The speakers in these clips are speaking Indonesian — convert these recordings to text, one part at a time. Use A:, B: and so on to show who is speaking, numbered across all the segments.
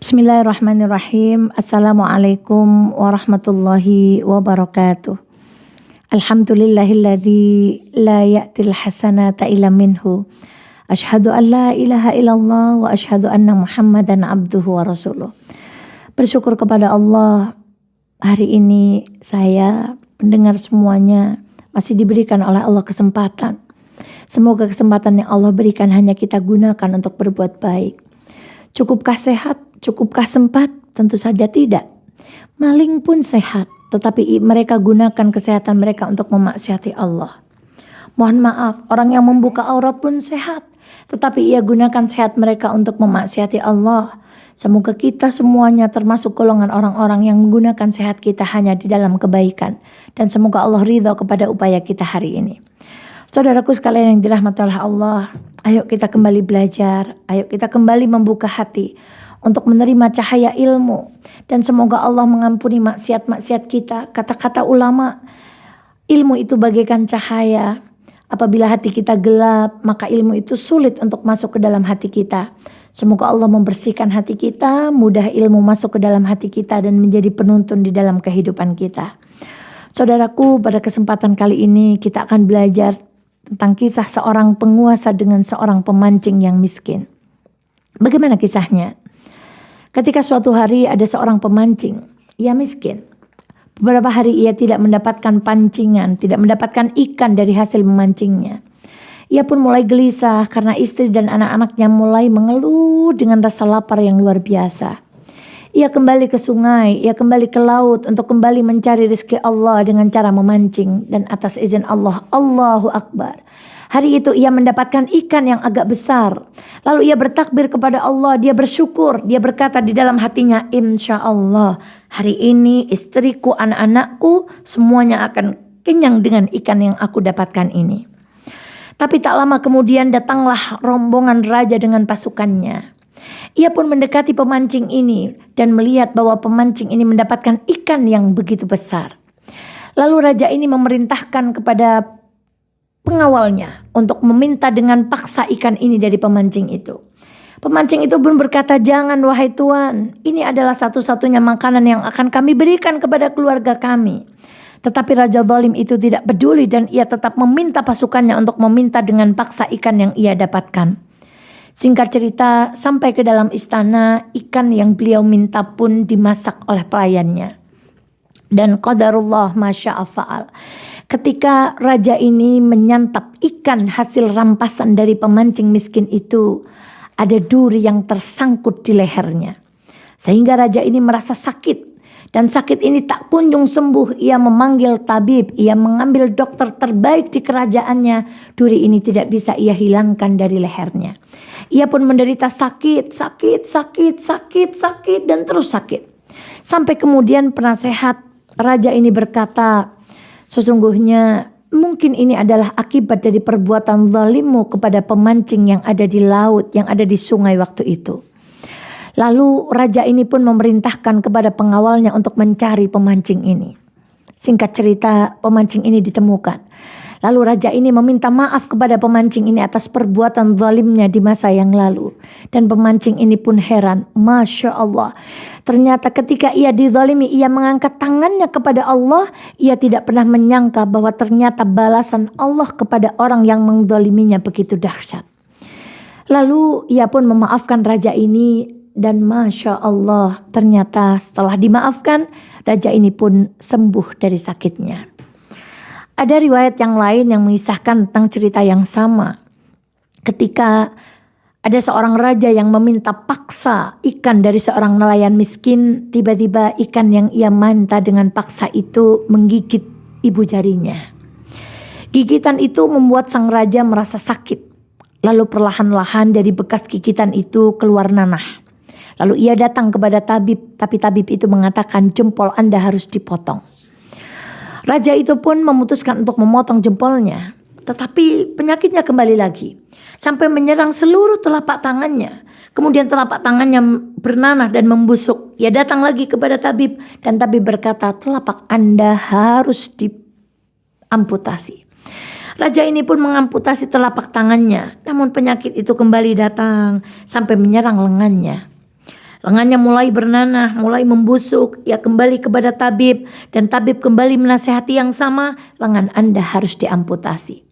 A: Bismillahirrahmanirrahim. Assalamualaikum warahmatullahi wabarakatuh. Alhamdulillahilladzi la ya'til hasanata illa minhu. Asyhadu an la ilaha illallah wa asyhadu anna Muhammadan abduhu wa rasuluh. Bersyukur kepada Allah, hari ini saya, pendengar semuanya, masih diberikan oleh Allah kesempatan. Semoga kesempatan yang Allah berikan hanya kita gunakan untuk berbuat baik. Cukupkah sehat? Cukupkah sempat? Tentu saja tidak. Maling pun sehat, tetapi mereka gunakan kesehatan mereka untuk memaksiati Allah. Mohon maaf, orang yang membuka aurat pun sehat, tetapi ia gunakan sehat mereka untuk memaksiati Allah. Semoga kita semuanya termasuk golongan orang-orang yang menggunakan sehat kita hanya di dalam kebaikan. Dan semoga Allah ridha kepada upaya kita hari ini. Saudaraku sekalian yang dirahmati oleh Allah, ayo kita kembali belajar, ayo kita kembali membuka hati untuk menerima cahaya ilmu. Dan semoga Allah mengampuni maksiat-maksiat kita. Kata-kata ulama, ilmu itu bagaikan cahaya. Apabila hati kita gelap, maka ilmu itu sulit untuk masuk ke dalam hati kita. Semoga Allah membersihkan hati kita, mudah ilmu masuk ke dalam hati kita dan menjadi penuntun di dalam kehidupan kita. Saudaraku, pada kesempatan kali ini kita akan belajar tentang kisah seorang penguasa dengan seorang pemancing yang miskin. Bagaimana kisahnya? Ketika suatu hari ada seorang pemancing, ia miskin. Beberapa hari ia tidak mendapatkan pancingan, tidak mendapatkan ikan dari hasil memancingnya. Ia pun mulai gelisah karena istri dan anak-anaknya mulai mengeluh dengan rasa lapar yang luar biasa. Ia kembali ke sungai, ia kembali ke laut untuk kembali mencari rezeki Allah dengan cara memancing. Dan atas izin Allah, Allahu Akbar. Hari itu ia mendapatkan ikan yang agak besar. Lalu ia bertakbir kepada Allah, dia bersyukur. Dia berkata di dalam hatinya, insya Allah hari ini istriku, anak-anakku semuanya akan kenyang dengan ikan yang aku dapatkan ini. Tapi tak lama kemudian datanglah rombongan raja dengan pasukannya. Ia pun mendekati pemancing ini dan melihat bahwa pemancing ini mendapatkan ikan yang begitu besar. Lalu raja ini memerintahkan kepada pengawalnya untuk meminta dengan paksa ikan ini dari pemancing itu. Pemancing itu pun berkata, jangan wahai tuan, ini adalah satu-satunya makanan yang akan kami berikan kepada keluarga kami. Tetapi raja zalim itu tidak peduli dan ia tetap meminta pasukannya untuk meminta dengan paksa ikan yang ia dapatkan. Singkat cerita, sampai ke dalam istana, ikan yang beliau minta pun dimasak oleh pelayannya. Dan qadarullah masya'a fa'al. Ketika raja ini menyantap ikan hasil rampasan dari pemancing miskin itu, ada duri yang tersangkut di lehernya. Sehingga raja ini merasa sakit. Dan sakit ini tak kunjung sembuh. Ia memanggil tabib, ia mengambil dokter terbaik di kerajaannya. Duri ini tidak bisa ia hilangkan dari lehernya. Ia pun menderita sakit dan terus sakit. Sampai kemudian penasehat raja ini berkata, sesungguhnya mungkin ini adalah akibat dari perbuatan zalimmu kepada pemancing yang ada di laut, yang ada di sungai waktu itu. Lalu raja ini pun memerintahkan kepada pengawalnya untuk mencari pemancing ini. Singkat cerita, pemancing ini ditemukan. Lalu raja ini meminta maaf kepada pemancing ini atas perbuatan zalimnya di masa yang lalu. Dan pemancing ini pun heran, Masya Allah. Ternyata ketika ia dizalimi, ia mengangkat tangannya kepada Allah. Ia tidak pernah menyangka bahwa ternyata balasan Allah kepada orang yang menzaliminya begitu dahsyat. Lalu ia pun memaafkan raja ini. Dan Masya Allah, ternyata setelah dimaafkan, raja ini pun sembuh dari sakitnya. Ada riwayat yang lain yang mengisahkan tentang cerita yang sama. Ketika ada seorang raja yang meminta paksa ikan dari seorang nelayan miskin, tiba-tiba ikan yang ia minta dengan paksa itu menggigit ibu jarinya. Gigitan itu membuat sang raja merasa sakit. Lalu perlahan-lahan dari bekas gigitan itu keluar nanah. Lalu ia datang kepada tabib, tapi tabib itu mengatakan jempol Anda harus dipotong. Raja itu pun memutuskan untuk memotong jempolnya. Tetapi penyakitnya kembali lagi. Sampai menyerang seluruh telapak tangannya. Kemudian telapak tangannya bernanah dan membusuk. Ia datang lagi kepada tabib. Dan tabib berkata, telapak Anda harus diamputasi. Raja ini pun mengamputasi telapak tangannya. Namun penyakit itu kembali datang sampai menyerang lengannya. Lengannya mulai bernanah, mulai membusuk. Ia kembali kepada tabib dan tabib kembali menasihati yang sama, lengan Anda harus diamputasi.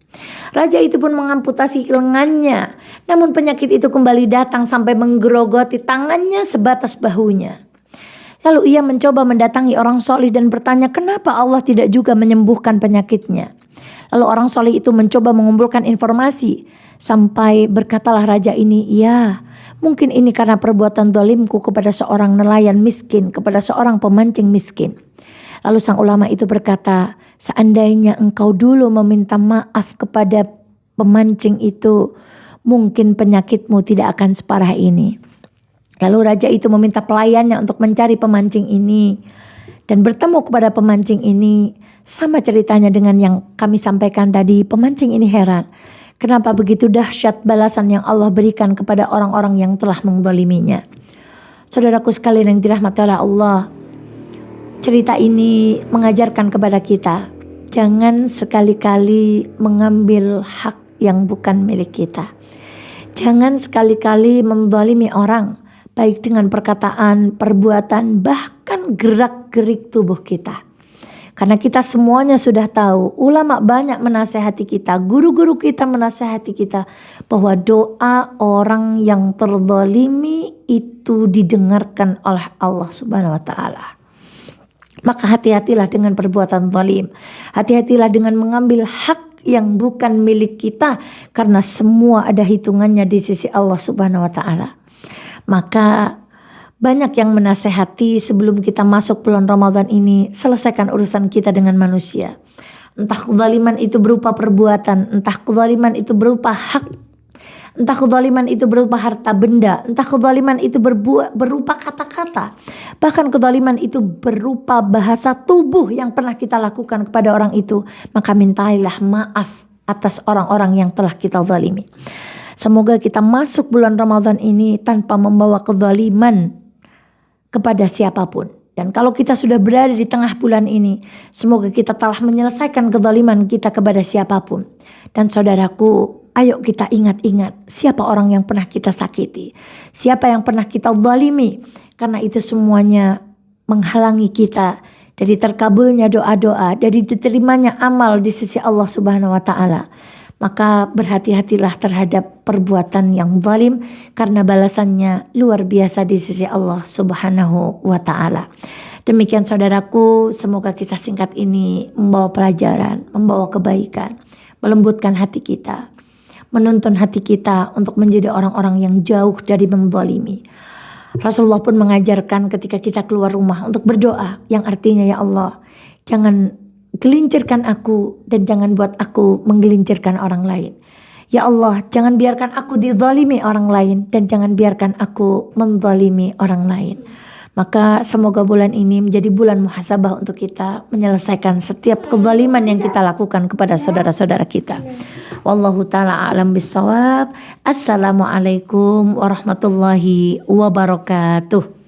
A: Raja itu pun mengamputasi lengannya, namun penyakit itu kembali datang sampai menggerogoti tangannya sebatas bahunya. Lalu ia mencoba mendatangi orang soleh dan bertanya, kenapa Allah tidak juga menyembuhkan penyakitnya? Lalu orang soleh itu mencoba mengumpulkan informasi, sampai berkatalah raja ini, ya mungkin ini karena perbuatan zalimku kepada seorang nelayan miskin, kepada seorang pemancing miskin. Lalu sang ulama itu berkata, seandainya engkau dulu meminta maaf kepada pemancing itu, mungkin penyakitmu tidak akan separah ini. Lalu raja itu meminta pelayannya untuk mencari pemancing ini dan bertemu kepada pemancing ini. Sama ceritanya dengan yang kami sampaikan tadi, pemancing ini heran. Kenapa begitu dahsyat balasan yang Allah berikan kepada orang-orang yang telah menzaliminya. Saudaraku sekalian yang dirahmati oleh Allah, cerita ini mengajarkan kepada kita, jangan sekali-kali mengambil hak yang bukan milik kita. Jangan sekali-kali menzalimi orang, baik dengan perkataan, perbuatan, bahkan gerak-gerik tubuh kita. Karena kita semuanya sudah tahu, ulama banyak menasehati kita, guru-guru kita menasehati kita, bahwa doa orang yang terzalimi itu didengarkan oleh Allah Subhanahu wa Ta'ala. Maka hati-hatilah dengan perbuatan zalim, hati-hatilah dengan mengambil hak yang bukan milik kita, karena semua ada hitungannya di sisi Allah Subhanahu wa Ta'ala. Maka banyak yang menasehati sebelum kita masuk bulan Ramadan ini, selesaikan urusan kita dengan manusia. Entah kezaliman itu berupa perbuatan, entah kezaliman itu berupa hak, entah kezaliman itu berupa harta benda, entah kezaliman itu berupa kata-kata, bahkan kezaliman itu berupa bahasa tubuh yang pernah kita lakukan kepada orang itu. Maka mintailah maaf atas orang-orang yang telah kita zalimi. Semoga kita masuk bulan Ramadan ini tanpa membawa kezaliman kepada siapapun. Dan kalau kita sudah berada di tengah bulan ini, semoga kita telah menyelesaikan kezaliman kita kepada siapapun. Dan saudaraku, ayo kita ingat-ingat siapa orang yang pernah kita sakiti, siapa yang pernah kita zalimi, karena itu semuanya menghalangi kita dari terkabulnya doa-doa, dari diterimanya amal di sisi Allah Subhanahu wa Ta'ala. Maka berhati-hatilah terhadap perbuatan yang zalim, karena balasannya luar biasa di sisi Allah Subhanahu wa Ta'ala. Demikian saudaraku, semoga kisah singkat ini membawa pelajaran, membawa kebaikan, melembutkan hati kita, menuntun hati kita untuk menjadi orang-orang yang jauh dari menzalimi. Rasulullah pun mengajarkan ketika kita keluar rumah untuk berdoa, yang artinya, ya Allah, jangan gelincirkan aku dan jangan buat aku menggelincirkan orang lain. Ya Allah, jangan biarkan aku dizalimi orang lain dan jangan biarkan aku menzalimi orang lain. Maka semoga bulan ini menjadi bulan muhasabah untuk kita menyelesaikan setiap kezaliman yang kita lakukan kepada saudara-saudara kita. Wallahu ta'ala a'lam bissawab. Assalamualaikum warahmatullahi wabarakatuh.